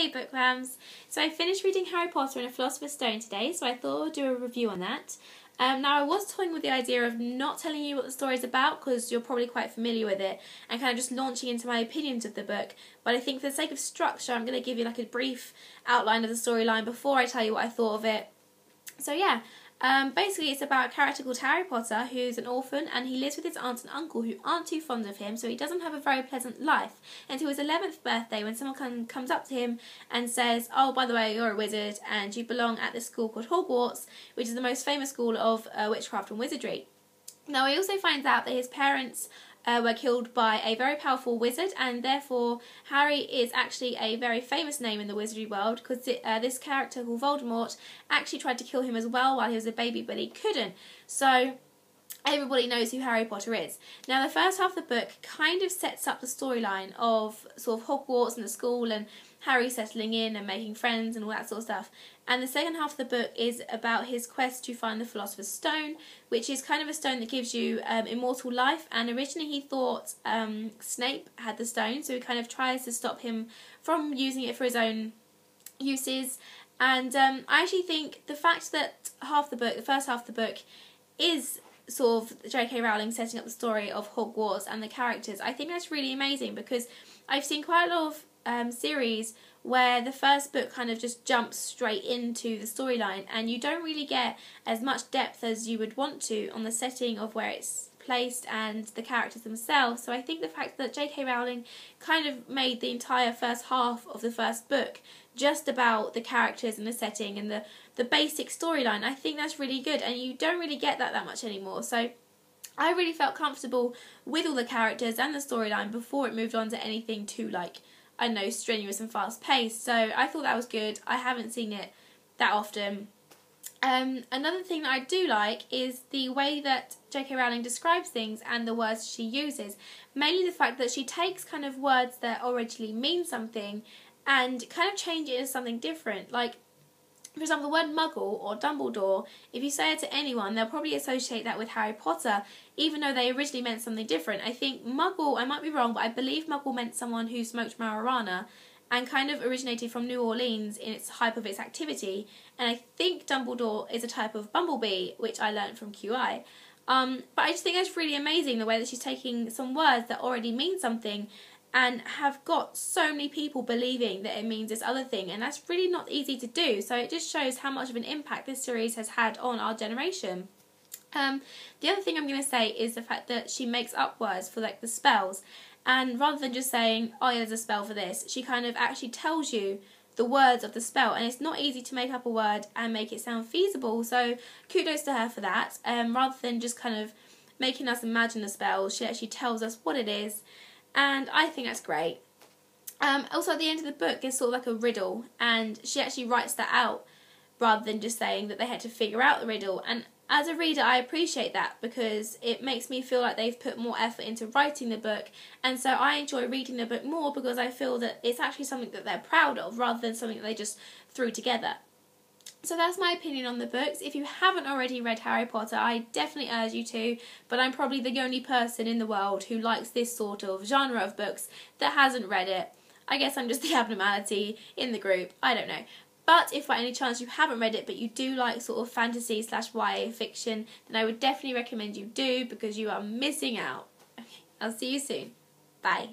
Hey Bookrams! So I finished reading Harry Potter and the Philosopher's Stone today, so I thought I'd do a review on that. Now I was toying with the idea of not telling you what the story is about because you're probably quite familiar with it and kind of just launching into my opinions of the book, but I think for the sake of structure I'm going to give you like a brief outline of the storyline before I tell you what I thought of it. So yeah, basically it's about a character called Harry Potter who's an orphan and he lives with his aunt and uncle who aren't too fond of him, so he doesn't have a very pleasant life until his 11th birthday when someone comes up to him and says, oh, by the way, you're a wizard and you belong at this school called Hogwarts, which is the most famous school of witchcraft and wizardry. Now he also finds out that his parents were killed by a very powerful wizard, and therefore Harry is actually a very famous name in the wizardry world because this character called Voldemort actually tried to kill him as well while he was a baby, but he couldn't. So everybody knows who Harry Potter is. Now the first half of the book kind of sets up the storyline of sort of Hogwarts and the school and Harry settling in and making friends and all that sort of stuff. And the second half of the book is about his quest to find the Philosopher's Stone, which is kind of a stone that gives you immortal life. And originally he thought Snape had the stone, so he kind of tries to stop him from using it for his own uses. And I actually think the fact that the first half of the book, is sort of J.K. Rowling setting up the story of Hogwarts and the characters, I think that's really amazing because I've seen quite a lot of series where the first book kind of just jumps straight into the storyline and you don't really get as much depth as you would want to on the setting of where it's placed and the characters themselves. So I think the fact that J.K. Rowling kind of made the entire first half of the first book just about the characters and the setting and the basic storyline, I think that's really good, and you don't really get that much anymore. So I really felt comfortable with all the characters and the storyline before it moved on to anything too, like, I don't know, strenuous and fast paced. So I thought that was good. I haven't seen it that often. Another thing that I do like is the way that J.K. Rowling describes things and the words she uses. Mainly the fact that she takes kind of words that originally mean something and kind of change it into something different. Like, for example, the word muggle or Dumbledore, if you say it to anyone, they'll probably associate that with Harry Potter, even though they originally meant something different. I think muggle, I might be wrong, but I believe muggle meant someone who smoked marijuana and kind of originated from New Orleans in its hype of its activity. And I think Dumbledore is a type of bumblebee, which I learned from QI. But I just think that's really amazing, the way that she's taking some words that already mean something and have got so many people believing that it means this other thing, and that's really not easy to do. So it just shows how much of an impact this series has had on our generation. The other thing I'm going to say is the fact that she makes up words for like the spells, and rather than just saying, oh yeah, there's a spell for this, she kind of actually tells you the words of the spell, and it's not easy to make up a word and make it sound feasible, so kudos to her for that. Rather than just kind of making us imagine the spell, she actually tells us what it is, and I think that's great. Also at the end of the book is sort of like a riddle, and she actually writes that out rather than just saying that they had to figure out the riddle. And as a reader I appreciate that because it makes me feel like they've put more effort into writing the book, and so I enjoy reading the book more because I feel that it's actually something that they're proud of rather than something that they just threw together. So that's my opinion on the books. If you haven't already read Harry Potter, I definitely urge you to, but I'm probably the only person in the world who likes this sort of genre of books that hasn't read it. I guess I'm just the abnormality in the group, I don't know. But if by any chance you haven't read it but you do like sort of fantasy / YA fiction, then I would definitely recommend you do because you are missing out. Okay, I'll see you soon. Bye.